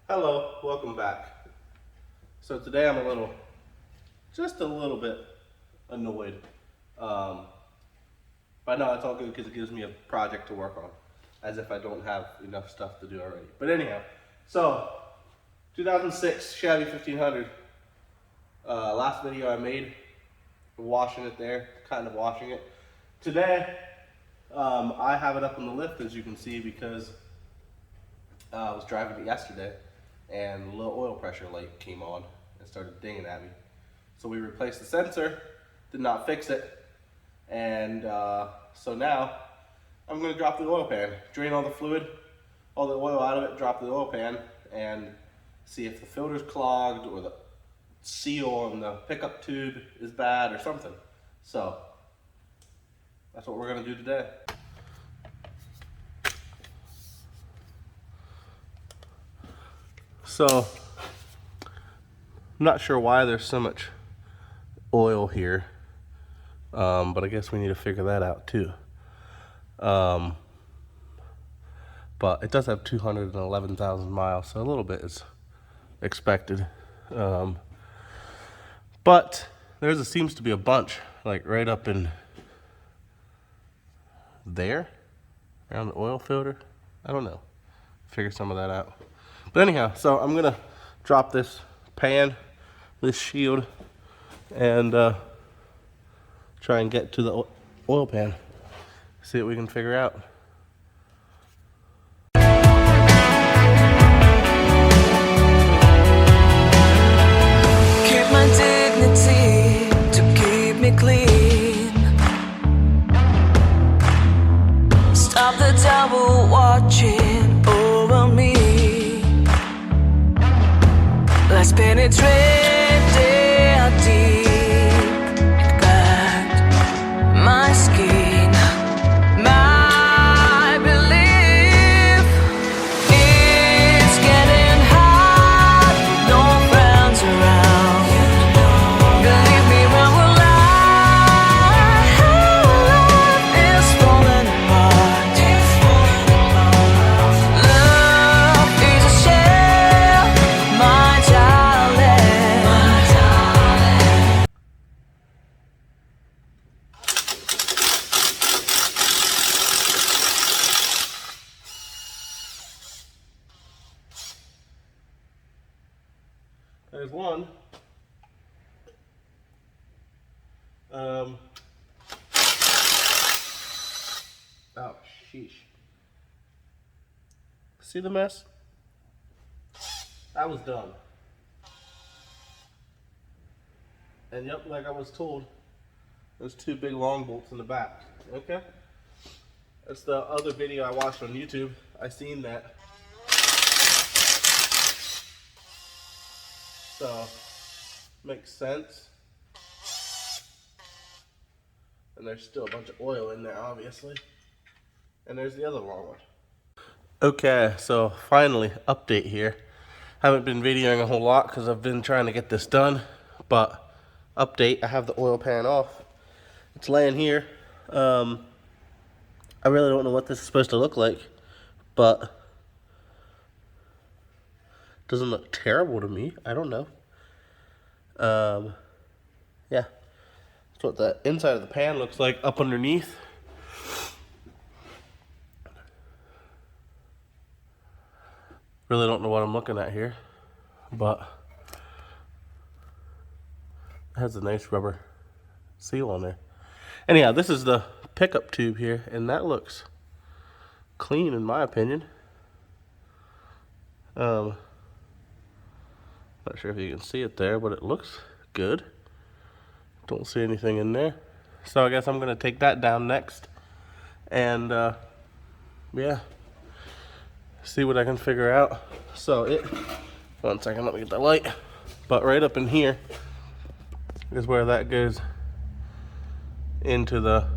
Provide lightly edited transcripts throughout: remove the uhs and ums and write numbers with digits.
Hello, welcome back. So today I'm just a little bit annoyed. Um, but no, it's all good because it gives me a project to work on, as if I don't have enough stuff to do already. But anyhow, so 2006 Chevy 1500. Last video I made, washing it there, kind of washing it. Today, I have it up on the lift, as you can see, because I was driving it yesterday and the low oil pressure light came on and started dinging at me. So we replaced the sensor, did not fix it, and so now I'm gonna drop the oil pan, drain all the fluid, all the oil out of it, drop the oil pan, and see if the filter's clogged or the seal on the pickup tube is bad or something. So that's what we're gonna do today. So I'm not sure why there's so much oil here, but I guess we need to figure that out too. But it does have 211,000 miles, so a little bit is expected. But seems to be a bunch, like right up in there, around the oil filter. I don't know. Figure some of that out. But anyhow, so I'm gonna drop this pan, this shield, and try and get to the oil pan. See what we can figure out. Keep my dignity to keep me clean. Stop the devil watching over me. Let's penetrate their deep. Got my skin, my belief. It's getting hot, no friends around. Believe me when we're live, is falling apart. Love is a shell, my darling. There's one. Oh, sheesh. See the mess? That was done. And yep, like I was told, there's two big long bolts in the back. Okay? That's the other video I watched on YouTube. I seen that. So, makes sense. And there's still a bunch of oil in there, obviously. And there's the other long one. Okay, so finally, update here. Haven't been videoing a whole lot because I've been trying to get this done. But, update, I have the oil pan off. It's laying here. I really don't know what this is supposed to look like. But, it doesn't look terrible to me. I don't know. Yeah. That's what the inside of the pan looks like up underneath. Really don't know what I'm looking at here, but it has a nice rubber seal on there. Anyhow, this is the pickup tube here, and that looks clean in my opinion. Not sure if you can see it there, but it looks good. Don't see anything in there. So I guess I'm gonna take that down next and yeah, see what I can figure out. So one second, let me get the light. But right up in here is where that goes into the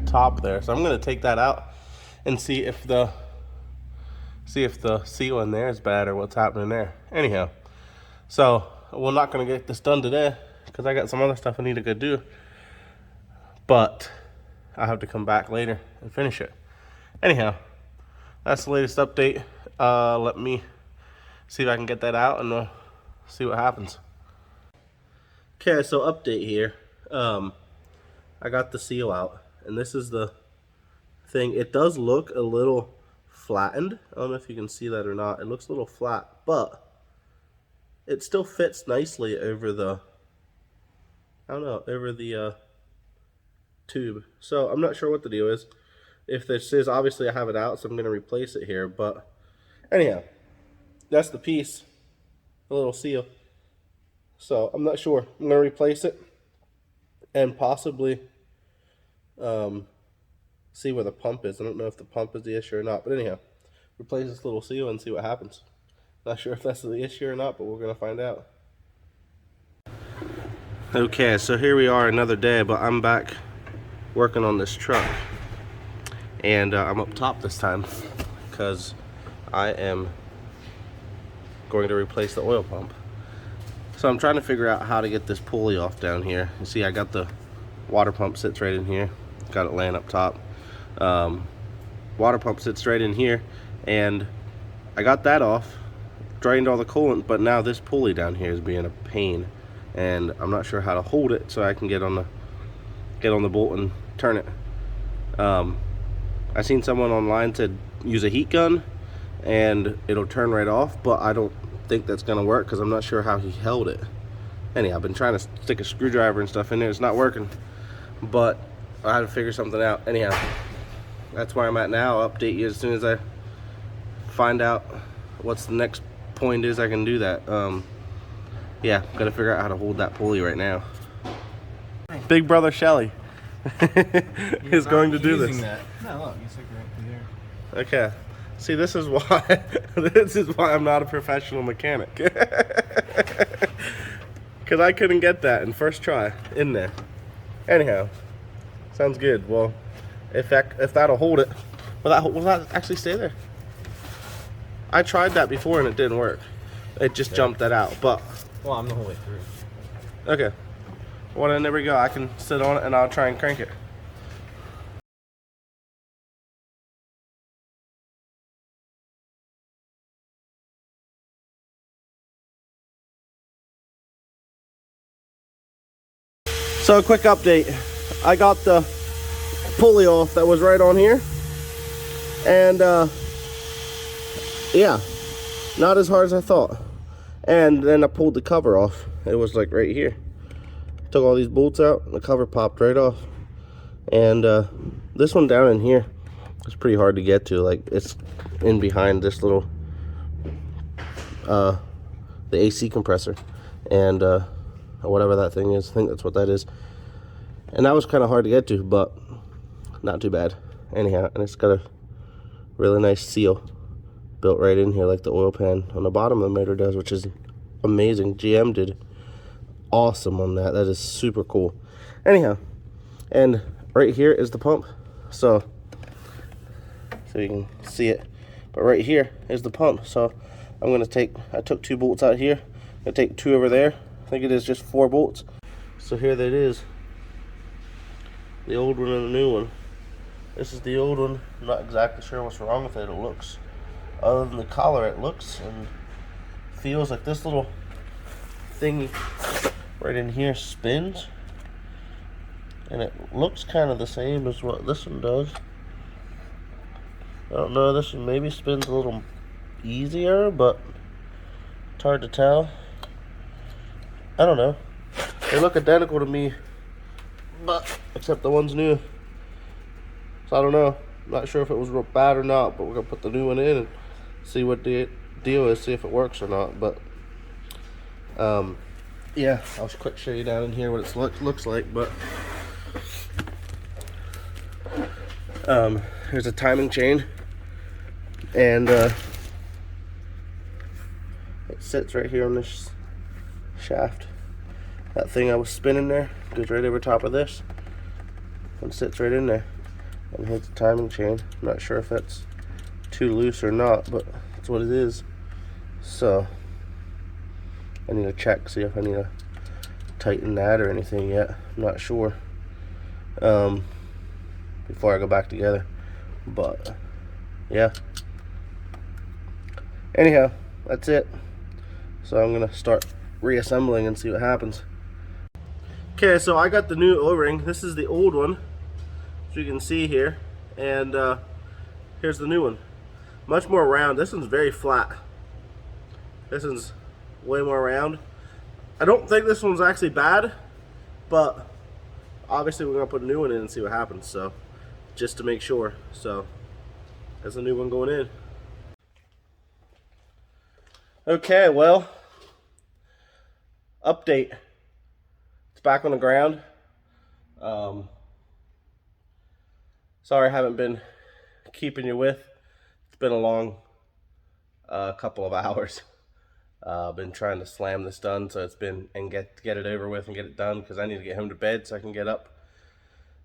top there. So I'm gonna take that out and see if the seal in there is bad or what's happening there. Anyhow, so we're not gonna get this done today because I got some other stuff I need to go do. But I have to come back later and finish it. Anyhow, that's the latest update. Let me see if I can get that out and we'll see what happens. Okay, so update here. I got the seal out, and this is the thing. It does look a little flattened. I don't know if you can see that or not. It looks a little flat, but it still fits nicely over the, I don't know, over the tube. So I'm not sure what the deal is. If this is, obviously I have it out, so I'm going to replace it here. But anyhow, that's the piece, the little seal. So I'm not sure. I'm going to replace it and possibly see where the pump is. I don't know if the pump is the issue or not. But anyhow, replace this little seal and see what happens. Not sure if that's the issue or not, but we're going to find out. Okay, so here we are another day, but I'm back working on this truck. And I'm up top this time because I am going to replace the oil pump. So I'm trying to figure out how to get this pulley off down here. You see, I got the water pump sits right in here. Got it laying up top. Water pump sits right in here, and I got that off, drained all the coolant, but now this pulley down here is being a pain, and I'm not sure how to hold it so I can get on the bolt and turn it. I seen someone online said use a heat gun and it'll turn right off, but I don't think that's gonna work because I'm not sure how he held it. Anyhow, I've been trying to stick a screwdriver and stuff in there. It's not working, but I had to figure something out. Anyhow, that's where I'm at now. I'll update you as soon as I find out what's the next point is I can do that. Yeah, gotta figure out how to hold that pulley right now. Big brother Shelly is going to do this. That. No, look, it's like right there. Okay. See, this is why this is why I'm not a professional mechanic. Cause I couldn't get that in first try in there. Anyhow, sounds good. Well, if that'll hold it, will that actually stay there? I tried that before and it didn't work. It just jumped that out. But well, I'm the whole way through. okay. Well, then there we go. I can sit on it and I'll try and crank it. So a quick update. I got the pulley off that was right on here. And yeah, not as hard as I thought. And then I pulled the cover off. It was like right here. Took all these bolts out, and the cover popped right off. And this one down in here is pretty hard to get to. Like, it's in behind this little the AC compressor and whatever that thing is. I think that's what that is. And that was kind of hard to get to, but not too bad. Anyhow, and it's got a really nice seal built right in here, like the oil pan on the bottom of the motor does, which is amazing. GM did awesome on that. That is super cool. Anyhow, and right here is the pump, so you can see it, but right here is the pump. So I'm gonna I took 2 bolts out here. I'm gonna take 2 over there. I think it is just 4 bolts. So here that is, the old one and the new one. This is the old one. I'm not exactly sure what's wrong with it. It looks, other than the collar, it looks and feels like this little thingy right in here spins, and it looks kind of the same as what this one does. I don't know, this one maybe spins a little easier, but it's hard to tell. I don't know. They look identical to me, but except the one's new. So I don't know. I'm not sure if it was real bad or not, but we're gonna put the new one in and see what the deal is, see if it works or not. But yeah, I'll quick show you down in here what it looks like. But here's a timing chain, and it sits right here on this shaft. That thing I was spinning there goes right over top of this and sits right in there. And here's the timing chain. I'm not sure if that's too loose or not, but that's what it is. So I need to check, see if I need to tighten that or anything yet. I'm not sure before I go back together. But yeah, anyhow, that's it. So I'm gonna start reassembling and see what happens. Okay, so I got the new O-ring. This is the old one, as you can see here, and here's the new one. Much more round. This one's very flat. This one's way more round. I don't think this one's actually bad, but obviously we're gonna put a new one in and see what happens. So just to make sure. So there's a new one going in. Okay, well, update. It's back on the ground. Sorry I haven't been keeping you with. It's been a long couple of hours. I've been trying to slam this done, so it's been, and get it over with and get it done, because I need to get home to bed so I can get up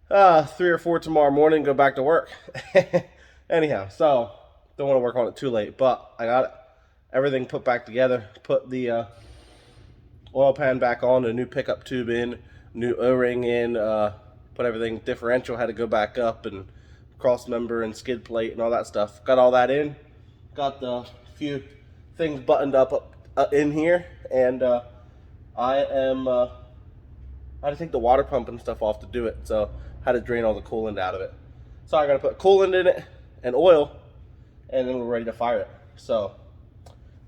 3 or 4 tomorrow morning and go back to work. Anyhow, so don't want to work on it too late, but I got it. Everything put back together. Put the oil pan back on, a new pickup tube in, new O-ring in, put everything, differential had to go back up, and cross member and skid plate and all that stuff. Got all that in. Got the few things buttoned up in here, and I had to take the water pump and stuff off to do it, so I had to drain all the coolant out of it. So I gotta put coolant in it and oil, and then we're ready to fire it. So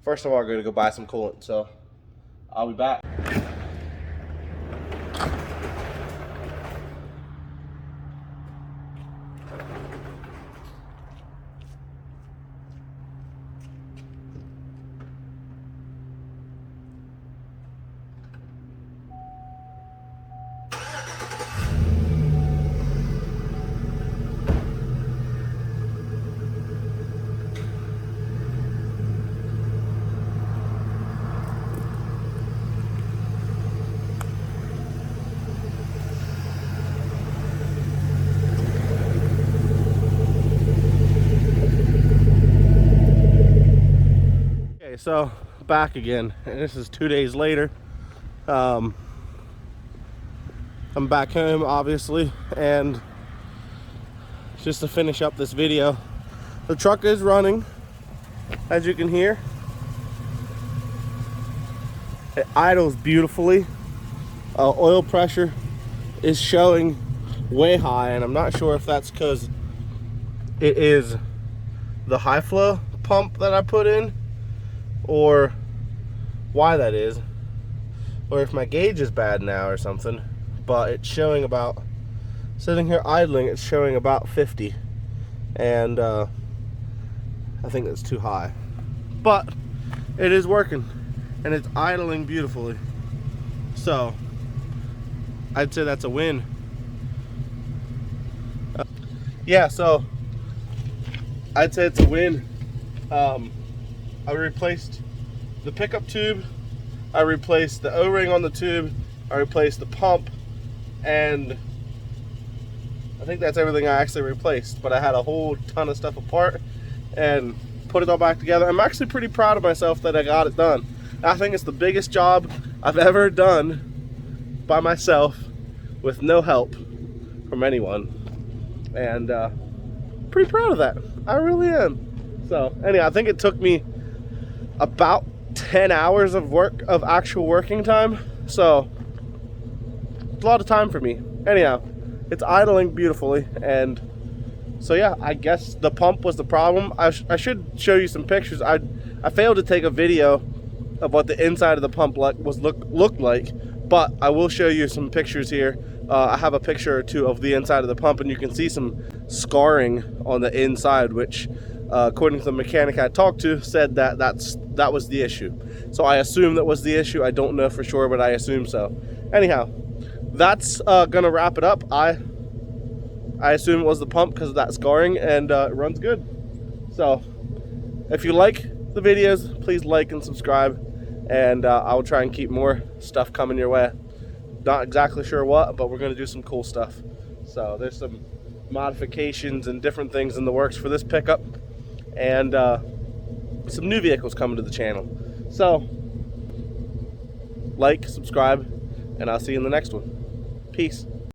first of all, I'm gonna go buy some coolant, so I'll be back. So back again, and this is 2 days later. I'm back home, obviously, and just to finish up this video, the truck is running, as you can hear. It idles beautifully. Oil pressure is showing way high, and I'm not sure if that's because it is the high flow pump that I put in, or why that is, or if my gauge is bad now or something, but it's showing about, sitting here idling, it's showing about 50, and I think that's too high, but it is working and it's idling beautifully, so I'd say that's a win. Yeah, so I'd say it's a win. I replaced the pickup tube, I replaced the O-ring on the tube, I replaced the pump, and I think that's everything I actually replaced. But I had a whole ton of stuff apart and put it all back together. I'm actually pretty proud of myself that I got it done. I think it's the biggest job I've ever done by myself with no help from anyone, and pretty proud of that. I really am. So anyhow, I think it took me about 10 hours of work, of actual working time, so it's a lot of time for me. Anyhow, it's idling beautifully, and so yeah, I guess the pump was the problem. I should show you some pictures. I failed to take a video of what the inside of the pump looked like, but I will show you some pictures here. I have a picture or two of the inside of the pump, and you can see some scarring on the inside, which according to the mechanic I talked to, said that that was the issue. So I assume that was the issue. I don't know for sure, but I assume so. Anyhow, that's gonna wrap it up. I assume it was the pump because of that scarring, and it runs good. So if you like the videos, please like and subscribe, and I will try and keep more stuff coming your way. Not exactly sure what, but we're gonna do some cool stuff. So there's some modifications and different things in the works for this pickup, and some new vehicles coming to the channel. So like, subscribe, and I'll see you in the next one. Peace.